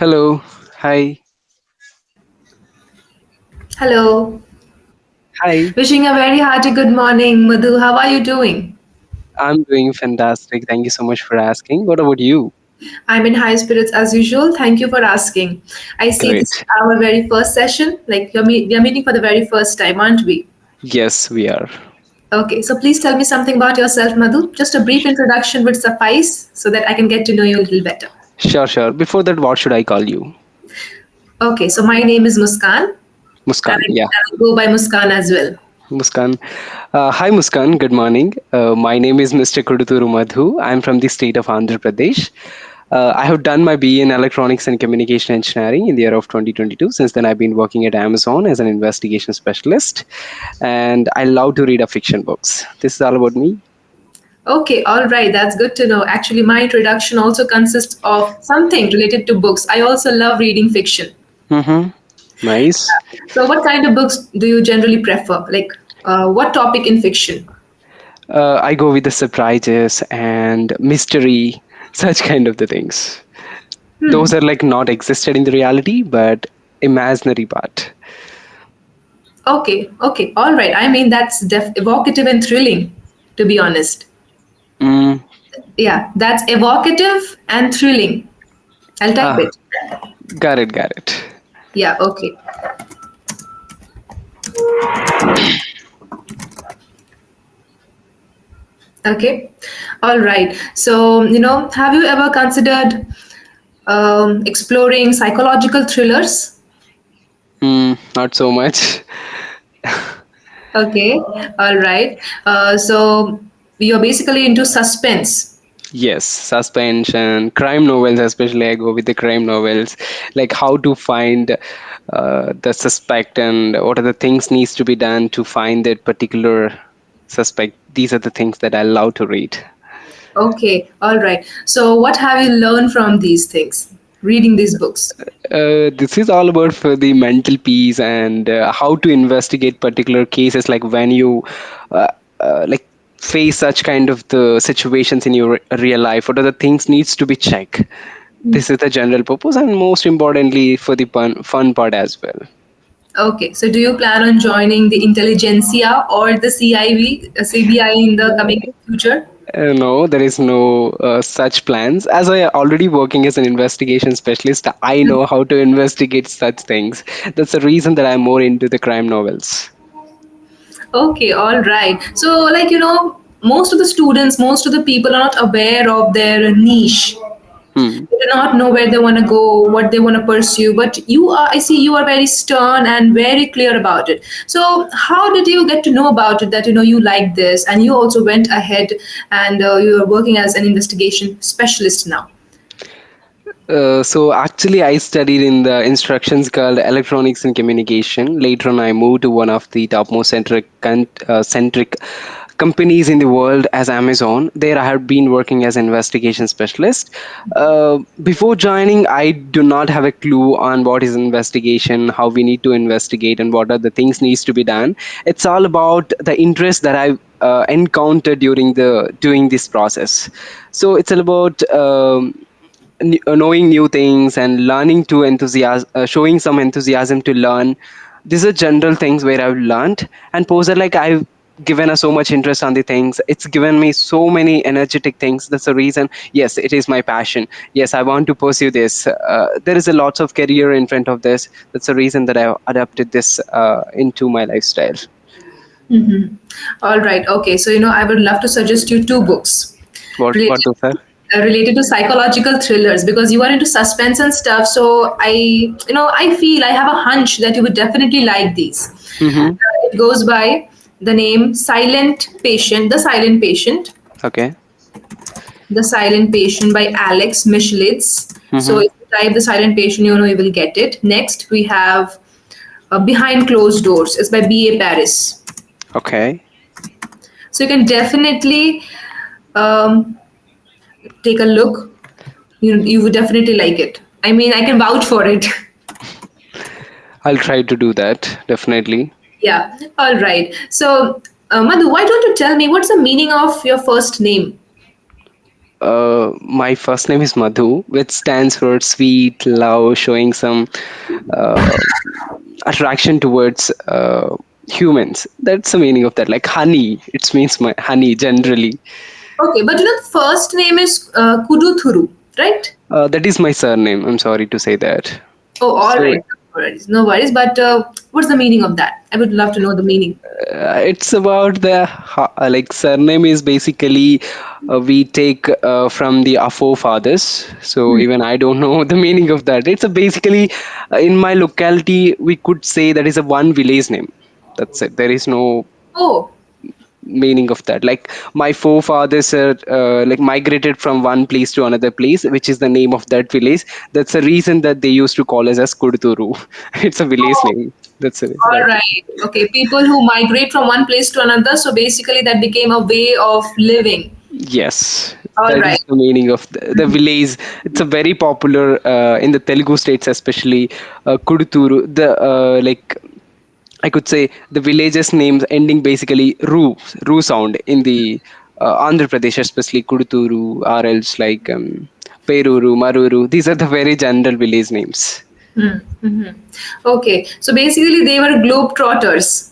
Hello. Hi. Hello. Hi. Wishing a very hearty good morning, Madhu. How are you doing? I'm doing fantastic. Thank you so much for asking. What about you? I'm in high spirits as usual. Thank you for asking. I see this is Great. our very first session. Like we are meeting for the very first time, aren't we? Yes, we are. Okay, so please tell me something about yourself, Madhu. Just a brief introduction would suffice so that I can get to know you a little better. Sure, sure. Before that, what should I call you? Okay, so my name is Muskan, Muskan. Yeah, and I go by Muskan as well. Muskan. Hi, Muskan. Good morning. My name is Mr. Kuduturu Madhu. I'm from the state of Andhra Pradesh. I have done my BE in Electronics and Communication Engineering in the year of 2022. Since then, I've been working at Amazon as an investigation specialist, and I love to read fiction books. This is all about me. Okay, all right, that's good to know. Actually, my introduction also consists of something related to books. I also love reading fiction. Mm-hmm. Nice. So, what kind of books do you generally prefer? Like, what topic in fiction? I go with the surprises and mystery, such kind of the things. Those are like not existed in the reality, but imaginary part. Okay, okay, all right. I mean, that's evocative and thrilling, to be honest. Mm, Yeah, that's evocative and thrilling. I'll type ah, it. got it, got it. Yeah, okay. Okay, all right. So, have you ever considered exploring psychological thrillers? Not so much. Okay, all right. So, you're basically into suspense. Yes, suspension, crime novels, especially. I go with the crime novels, like how to find the suspect and what are the things needs to be done to find that particular suspect. These are the things that I love to read. Okay, all right. So, what have you learned from these things, reading these books? This is all about for the mental peace and how to investigate particular cases, like when you uh, like face such kind of the situations in your real life, what are the things needs to be checked. This is the general purpose, and most importantly for the fun part as well. Okay, so do you plan on joining the intelligentsia or the CIV, CBI in the coming future? No, there is no such plans. As I already working as an investigation specialist, I know how to investigate such things. That's the reason that I'm more into the crime novels. Okay, all right. So, like, most of the students, most of the people are not aware of their niche. Hmm. They do not know where they want to go, what they want to pursue. But I see you are very stern and very clear about it. So, how did you get to know about it that, you like this and you also went ahead and you are working as an investigation specialist now? So actually, I studied in the instructions called electronics and communication. Later on, I moved to one of the topmost centric companies in the world as Amazon. There, I have been working as an investigation specialist. Before joining, I do not have a clue on what is investigation, how we need to investigate, and what are the things needs to be done. It's all about the interest that I encountered during this process. So it's all about. Knowing new things and learning to showing some enthusiasm to learn. These are general things where I've learned, and poser like I've given us so much interest on the things. It's given me so many energetic things. That's the reason. Yes, it is my passion. Yes, I want to pursue this. There is a lots of career in front of this. That's the reason that I've adapted this into my lifestyle. All right. Okay. So, I would love to suggest you two books What related those are? related to psychological thrillers because you are into suspense and stuff. So, I feel I have a hunch that you would definitely like these. Mm-hmm. It goes by the name Silent Patient, Okay. The Silent Patient by Alex Michelitz. So, Mm-hmm. if you type The Silent Patient, you will get it. Next, we have Behind Closed Doors. It's by B.A. Paris. Okay. So, you can definitely um, take a look. You would definitely like it. I mean, I can vouch for it. I'll try to do that definitely. Yeah. All right. So, Madhu, why don't you tell me what's the meaning of your first name? My first name is Madhu, which stands for sweet, love, showing some uh, attraction towards humans. That's the meaning of that. Like honey, it means my honey generally. Okay, but the first name is Kuduthuru, right? That is my surname. I'm sorry to say that. Oh, all So right. No worries. No worries. But what's the meaning of that? I would love to know the meaning. it's about the like surname is basically we take from the our forefathers. So Hmm. even I don't know the meaning of that. It's a basically in my locality we could say that is a one village name. That's it. There is no Oh, meaning of that. Like my forefathers are like migrated from one place to another place, which is the name of that village. That's the reason that they used to call us as Kuduturu. It's a village oh, name. That's it. all right. Okay, people who migrate from one place to another. So basically, that became a way of living. Yes, All that right. is the meaning of the village. It's a very popular in the Telugu states, especially Kuduturu. The like I could say the villages names ending basically ru sound in the Andhra Pradesh, especially Kuduturu, or else like Peruru, Maruru. These are the very general village names. Mm-hmm. Okay, so basically, they were globetrotters.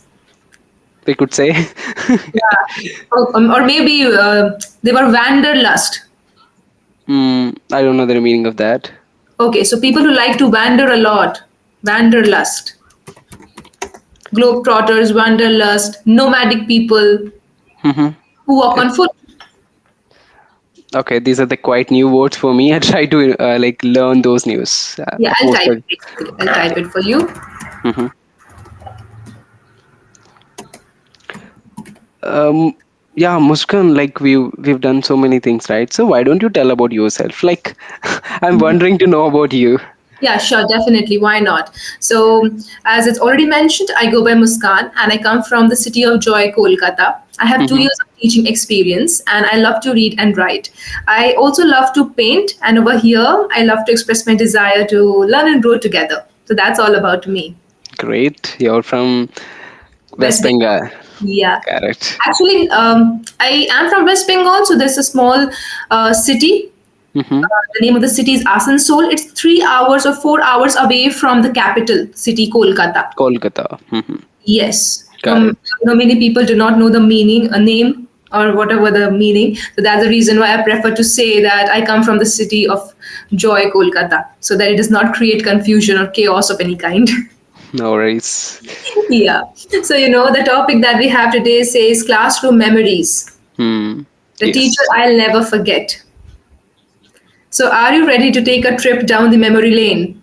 We could say. Yeah. Or maybe they were wanderlust. I don't know the meaning of that. Okay, so people who like to wander a lot, wanderlust. Globetrotters, wanderlust, nomadic people Mhm. who walk on foot. Okay, these are the quite new words for me. I try to like learn those news. Yeah, I'll Post type it basically. I'll type it for you. hmm Um, yeah, Muskan, like we've done so many things, right? So why don't you tell about yourself? Like, I'm wondering to know about you. Yeah, sure, definitely. Why not? So, as it's already mentioned, I go by Muskan and I come from the city of joy, Kolkata. I have two Hmm. years of teaching experience and I love to read and write. I also love to paint, and over here, I love to express my desire to learn and grow together. So, that's all about me. Great, you're from West West Bengal. Bengal. Yeah. Correct. Actually, I am from West Bengal, so there's a small city. Hmm. The name of the city is Asansol. It's 3 hours or 4 hours away from the capital city, Kolkata. Kolkata. Yes. Correct. Many people do not know the meaning, a name, or whatever the meaning. So that's the reason why I prefer to say that I come from the city of joy, Kolkata, so that it does not create confusion or chaos of any kind. No worries. Yeah. So, the topic that we have today says classroom memories, Hmm. the teacher Yes. I'll never forget. So, are you ready to take a trip down the memory lane?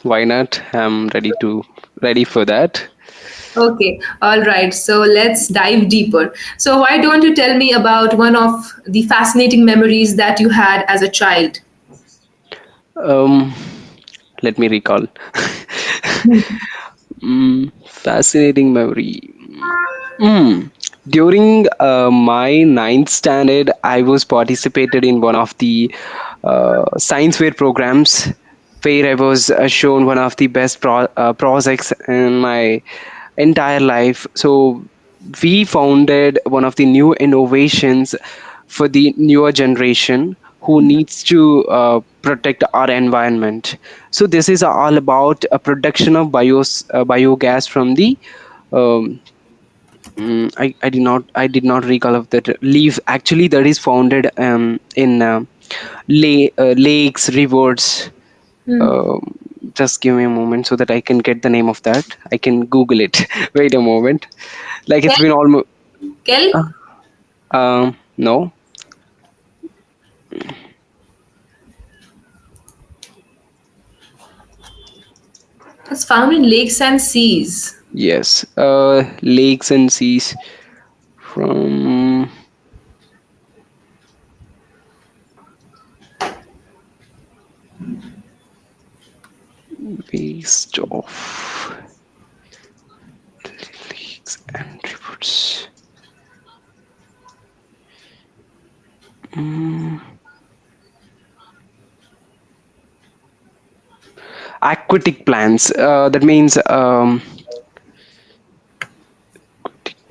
Why not? I'm ready for that. Okay, all right. So let's dive deeper. So, why don't you tell me about one of the fascinating memories that you had as a child? Um, Let me recall. Fascinating memory. Mm. During my ninth standard, I was participated in one of the science fair programs where I was shown one of the best projects in my entire life. So we founded one of the new innovations for the newer generation who needs to protect our environment. So this is all about a production of biogas from the um, I did not recall of that leaf. Actually, that is founded in lakes, rivers. Hmm. Um, just give me a moment so that I can get the name of that. I can Google it. Wait a moment. Like it's Kelp? been almost. Kelp? No. It's found in lakes and seas. Yes. Lakes and seas from waste of lakes and rivers. Mm, aquatic plants. That means aquatic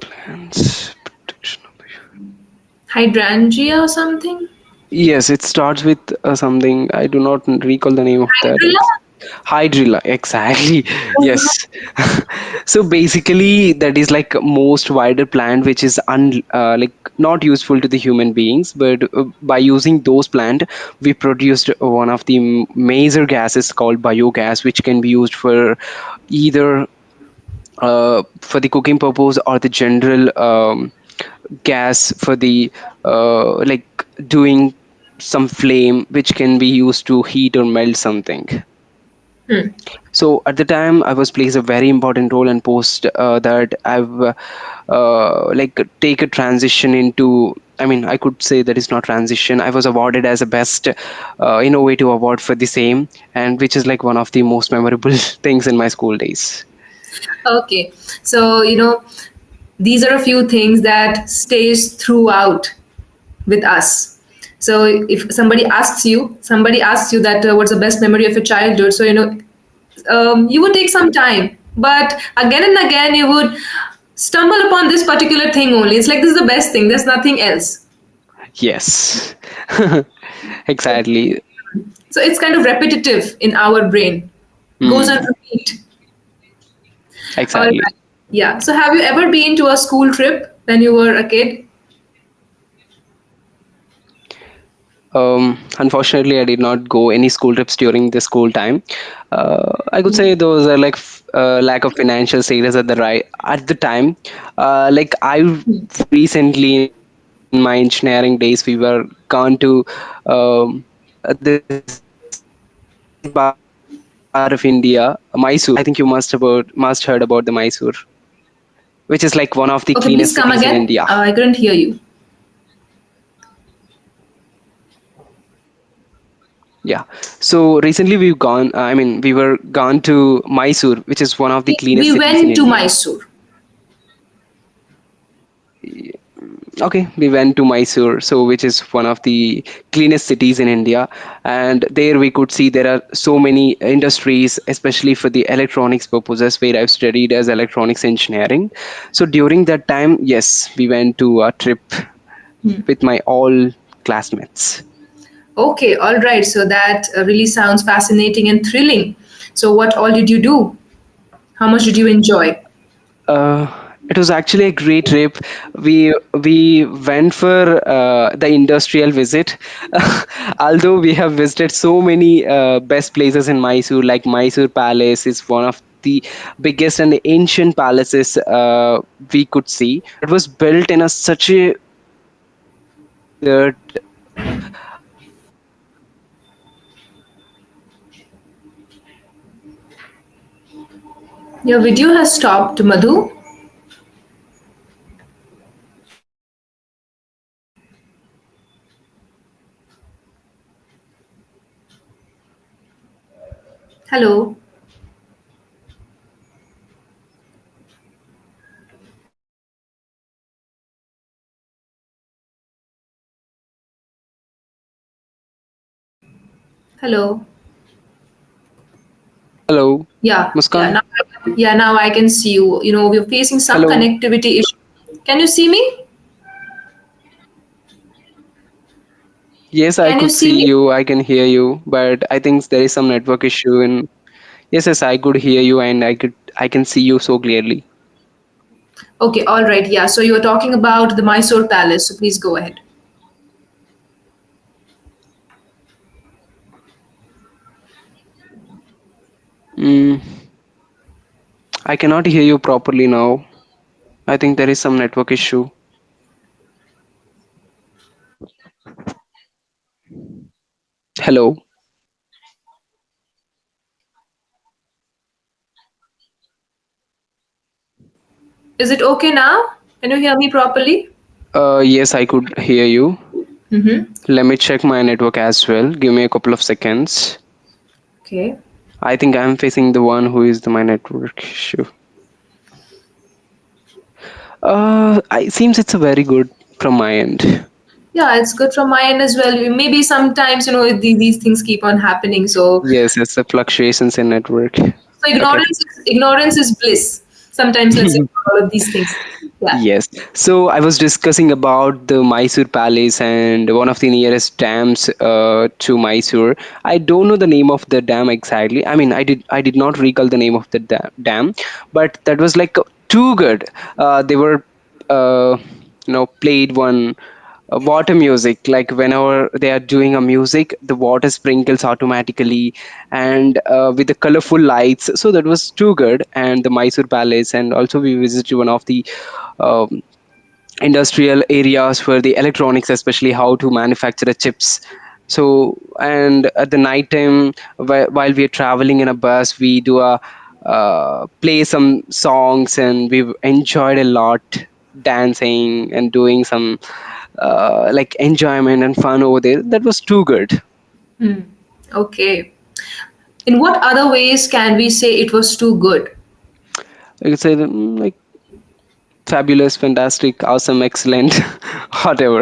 plants protection of the Hydrangea or something? Yes, it starts with something. I do not recall the name of that. Hydrilla? Hydrilla, exactly. Uh-huh. Yes. So basically, that is like most wider plant, which is like not useful to the human beings. But by using those plant, we produced one of the major gases called biogas, which can be used for either for the cooking purpose or the general gas for the like doing some flame which can be used to heat or melt something. Hmm. So at the time I was plays a very important role and post that I've like take a transition into, I mean, I could say that is not transition. I was awarded as a best innovative award for the same, and which is like one of the most memorable things in my school days. Okay. So, these are a few things that stays throughout with us. So if somebody asks you that what's the best memory of your childhood, so you would take some time, but again and again you would stumble upon this particular thing only. It's like this is the best thing. There's nothing else. Yes. So, Exactly. so it's kind of repetitive in our brain. Goes on Mm, repeat. All exactly. right. Yeah. So have you ever been to a school trip when you were a kid? Unfortunately, I did not go any school trips during the school time. I could say those are like lack of financial status at the right at the time. Like I recently in my engineering days, we were gone to this part of India, Mysore. I think you must heard about the Mysore, which is like one of the cleanest cities in Okay, please India. come again. I couldn't hear you. Yeah. So recently we've gone, I mean, we were gone to Mysore, which is one of the cleanest We cities in went to India. Mysore. Okay, we went to Mysore, so which is one of the cleanest cities in India. And there we could see there are so many industries, especially for the electronics purposes, where I've studied as electronics engineering. So during that time, yes, we went to a trip with my all classmates. Okay, all right. So that really sounds fascinating and thrilling. So, what all did you do? How much did you enjoy? Uh, it was actually a great trip. We went for the industrial visit. Although we have visited so many best places in Mysore, like Mysore Palace is one of the biggest and ancient palaces we could see. It was built in a such a that Your video has stopped, Madhu. Hello. Hello. hello, Yeah, yeah. Muskan. Now I can see you. We're facing some Hello. connectivity issue. Can you see me? Yes, I Can you could see see me? you. I can hear you, but I think there is some network issue in. Yes, yes, I could hear you, and I can see you so clearly. Okay, all right. Yeah. So you were talking about the Mysore Palace. So please go ahead. Mm, I cannot hear you properly now. I think there is some network issue. Hello. Is it okay now? Can you hear me properly? Yes, I could hear you. Mm-hmm. Let me check my network as well. Give me a couple of seconds. Okay. I think I'm facing the one who is my network issue. I seems it's a very good from my end. Yeah, it's good from my end as well. Maybe sometimes, these things keep on happening. Yes, it's the fluctuations in network. So Okay. ignorance is bliss. Sometimes let's ignore all of these things. Yeah. Yes. So I was discussing about the Mysore Palace and one of the nearest dams to Mysore. I don't know the name of the dam exactly. I mean, I did not recall the name of the dam, but that was like too good. They were uh, played one water music, like whenever they are doing a music, the water sprinkles automatically, and with the colorful lights. So that was too good. And the Mysore Palace, and also we visited one of the um, industrial areas for the electronics, especially how to manufacture the chips. So, and at the night time, while we are traveling in a bus, we do a play some songs, and we've enjoyed a lot, dancing and doing some like enjoyment and fun over there. That was too good. Hmm. Okay. In what other ways can we say it was too good? I could say that, like fabulous, fantastic, awesome, excellent, whatever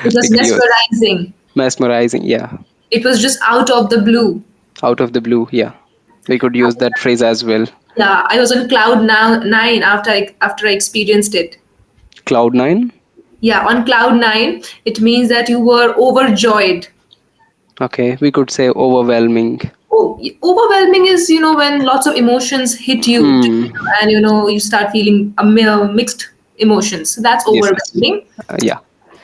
It we was could use. mesmerizing. Mesmerizing, yeah. It was just out of the blue. Out of the blue, yeah. We could use that phrase as well. Yeah, I was on cloud now nine after I experienced it. Cloud nine. Yeah, on cloud nine, it means that you were overjoyed. Okay, we could say overwhelming. Oh, overwhelming is when lots of emotions hit you Hmm. together, and you start feeling mixed emotions. So that's Yes, yes. overwhelming. Yeah.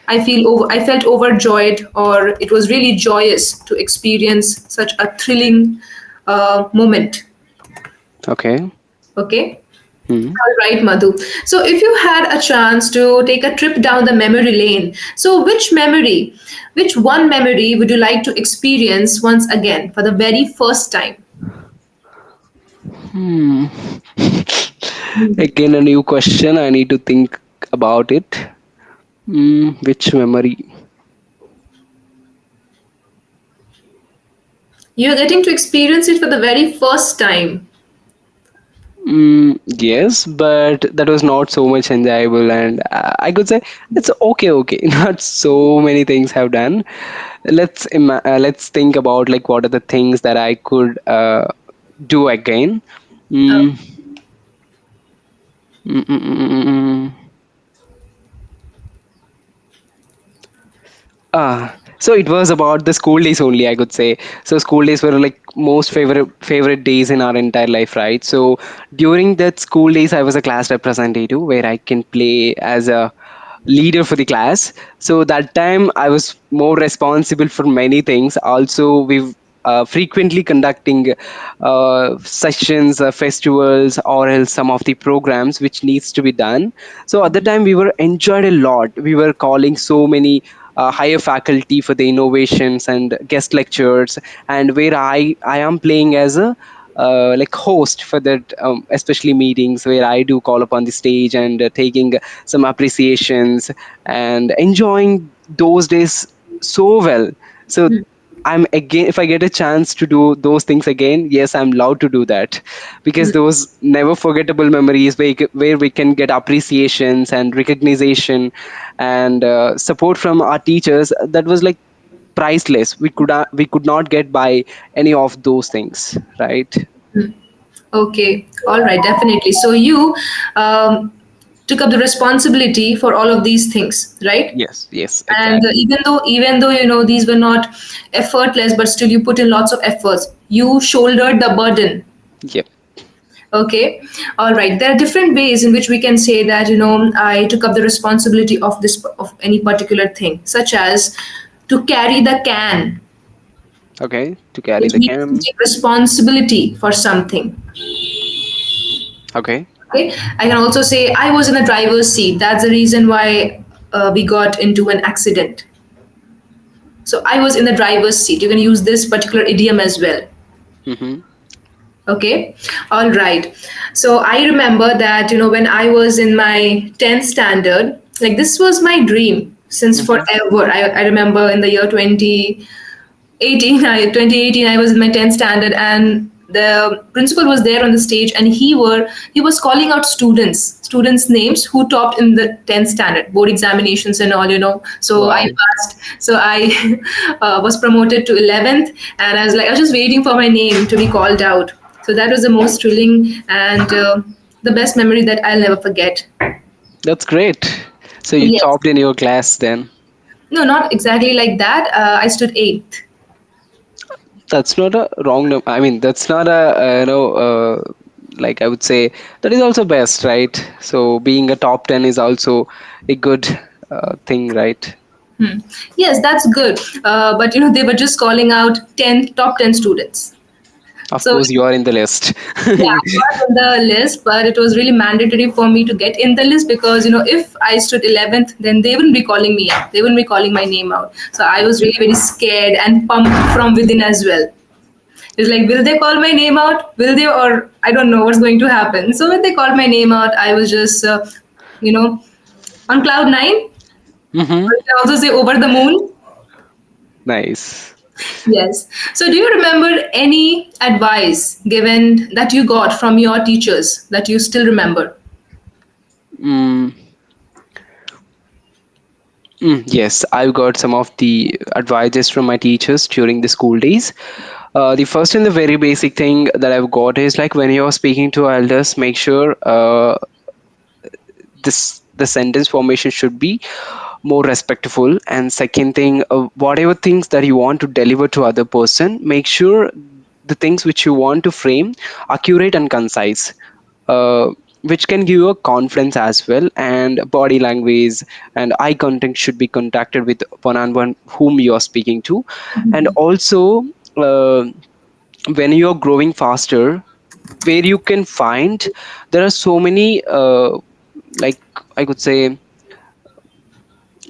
I felt overjoyed, or it was really joyous to experience such a thrilling moment. Okay. Okay. Hmm. All right, Madhu. So, if you had a chance to take a trip down the memory lane, so which one memory would you like to experience once again for the very first time? Hmm. Again, a new question. I need to think about it. Which memory? You're getting to experience it for the very first time. Yes, but that was not so much enjoyable, and I could say it's okay, okay. Not so many things have done. Let's think about like what are the things that I could do again. Uh, Mm, mm, mm, mm, mm, mm. So it was about the school days only, I could say. So school days were like most favorite days in our entire life, right? So during that school days, I was a class representative where I can play as a leader for the class. So that time I was more responsible for many things. Also, we've frequently conducting sessions, festivals, or else some of the programs which needs to be done. So at the time we were enjoyed a lot. We were calling so many higher faculty for the innovations and guest lectures, and where I am playing as a like host for that, especially meetings where I do call upon the stage and taking some appreciations and enjoying those days so well. So I'm again, if I get a chance to do those things again, yes, I'm allowed to do that, because those never forgettable memories where we can get appreciations and recognition and support from our teachers, that was like priceless. We could not get by any of those things, right? Okay, all right, definitely. So you took up the responsibility for all of these things, right? Yes, yes, And exactly. even though these were not effortless, but still you put in lots of efforts. You shouldered the burden. Yep. Okay, all right. There are different ways in which we can say that I took up the responsibility of this of any particular thing, such as to carry the can, Okay, to carry which the means to cam. take responsibility for something. Okay. Okay, I can also say I was in the driver's seat. That's the reason why we got into an accident. So I was in the driver's seat. You can use this particular idiom as well. Mm-hmm. Okay, all right. So I remember that when I was in my 10th standard, like this was my dream since Mm-hmm. forever. I remember in the year 2018 I was in my 10th standard, and the principal was there on the stage, and he was calling out students names who topped in the 10th standard board examinations and all. So I Wow. passed. So I was promoted to 11th, and I was just waiting for my name to be called out. So that was the most thrilling and the best memory that I'll never forget. That's great. So you Yes. topped in your class then. No, not exactly like that. I stood eighth. That's not a wrong number. I mean, that's not a like I would say that is also best, right? So being a top 10 is also a good thing, right? Hmm. Yes, that's good. But they were just calling out 10 top 10 students. Of So course, you are in the list. yeah, I was on the list, but it was really mandatory for me to get in the list because if I stood 11th, then they wouldn't be calling me out. They wouldn't be calling my name out. So I was really very scared and pumped from within as well. It's like, will they call my name out? Will they, or I don't know what's going to happen. So when they called my name out, I was just, you know, on cloud nine. Hmm. Or you can also say over the moon. Nice. Yes. So, do you remember any advice given that you got from your teachers that you still remember? Mm, yes, I've got some of the advices from my teachers during the school days. The first and the very basic thing that I've got is like when you're speaking to elders, make sure this the sentence formation should be more respectful. And second thing, whatever things that you want to deliver to other person, make sure the things which you want to frame accurate and concise, uh, which can give you a confidence as well. And body language and eye contact should be contacted with one on one whom you are speaking to. And also, uh, when you are growing faster, where you can find there are so many like I could say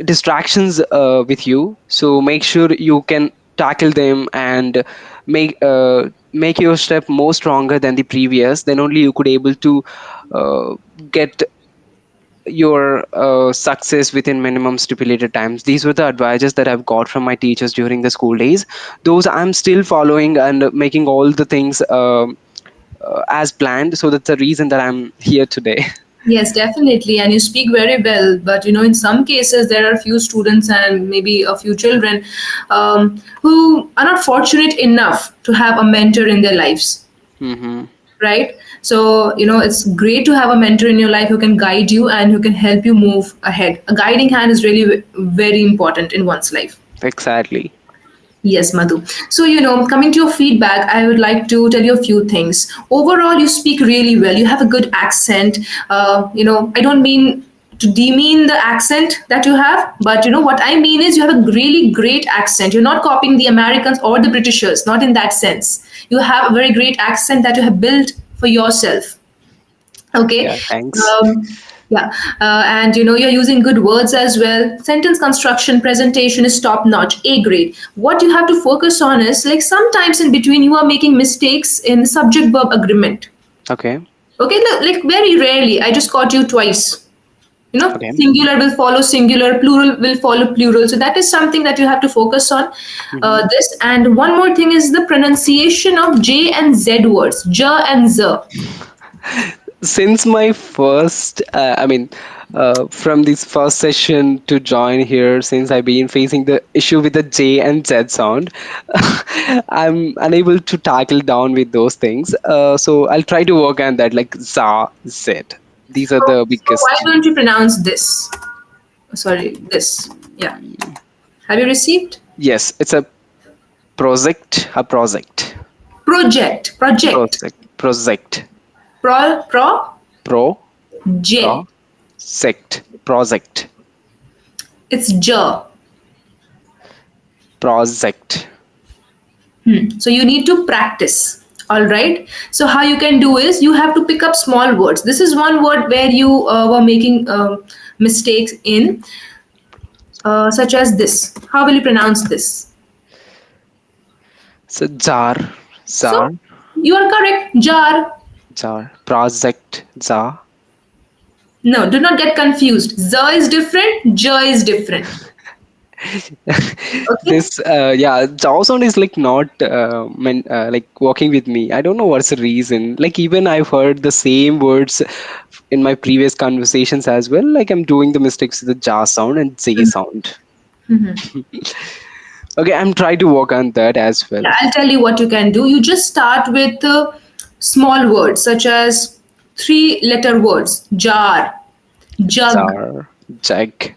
distractions with you, so make sure you can tackle them and make your step more stronger than the previous, then only you could able to uh, get your success within minimum stipulated times. These were the advices that I've got from my teachers during the school days. Those I'm still following and making all the things as planned, so that's the reason that I'm here today. Yes, definitely. And you speak very well. But in some cases, there are a few students and maybe a few children who are not fortunate enough to have a mentor in their lives, Hmm. right? So, it's great to have a mentor in your life who can guide you and who can help you move ahead. A guiding hand is really very important in one's life. Exactly. Yes, Madhu. So, coming to your feedback, I would like to tell you a few things. Overall, you speak really well. You have a good accent. I don't mean to demean the accent that you have, but what I mean is you have a really great accent. You're not copying the Americans or the Britishers, not in that sense. You have a very great accent that you have built for yourself. Okay. Yeah, thanks. Yeah. And you're using good words as well. Sentence construction, presentation is top notch, A grade. What you have to focus on is like sometimes in between you are making mistakes in subject verb agreement. Okay. Okay, like very rarely. I just caught you twice. Okay. Singular will follow singular, plural will follow plural. So that is something that you have to focus on. Hmm. This and one more thing is the pronunciation of J and Z words, J and Z. Since my first from this first session to join here, since I've been facing the issue with the J and Z sound, I'm unable to tackle down with those things, so I'll try to work on that, like za, z. These are the So why biggest. don't you pronounce this? Sorry, this. Yeah. Have you received? Yes, it's a project. Project. Project. Pro Pro J. project. It's J. Project. So you need to practice. All right. So how you can do is you have to pick up small words. This is one word where you were making mistakes in, such as this. How will you pronounce this? So jar, jar, So you are correct. Jar. jar. Project, jar. No, do not get confused. Z is different. J is different. Okay. This yeah, jaw sound is like not like walking with me. I don't know what's the reason. Like even I've heard the same words in my previous conversations as well. Like I'm doing the mistakes with the jaw sound and z sound. Okay, I'm trying to work on that as well. Yeah, I'll tell you what you can do. You just start with small words such as three letter words jar, Jug. Zar. Jag.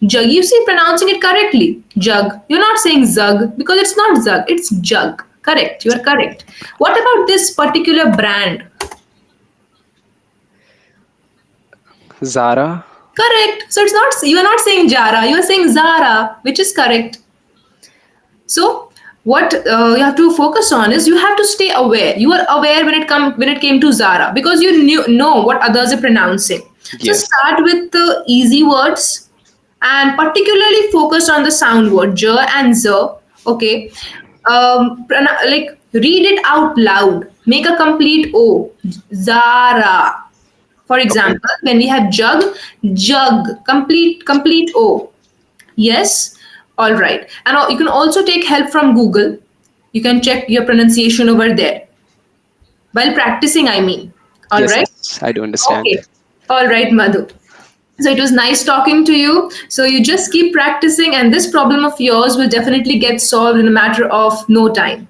Jug. You see, pronouncing it correctly. Jug. You're not saying zug because it's not zug, it's jug. Correct. You are correct. What about this particular brand? Zara. Correct. So it's not, you are not saying Jara, you are saying Zara, which is correct. So what you have to focus on is you have to stay aware. You are aware when it came to Zara because you know what others are pronouncing. So Yes. start with the easy words and particularly focus on the sound word j and z. Okay, like read it out loud. Make a complete O. Zara. For Okay. example, when we have jug, jug, complete O. Yes, all right. And you can also take help from Google. You can check your pronunciation over there while practicing. I mean, all Yes, right. yes. I do understand. Okay, all right, Madhu. So it was nice talking to you. So you just keep practicing, and this problem of yours will definitely get solved in a matter of no time.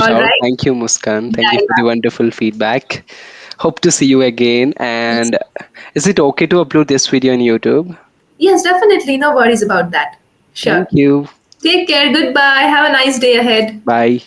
All Sure. right. Thank you, Muskan. Thank you Yeah, for the wonderful feedback. Hope to see you again. yeah. And is it okay to upload this video on YouTube? Yes, definitely. No worries about that. Sure. Thank you. Take care. Goodbye. Have a nice day ahead. Bye.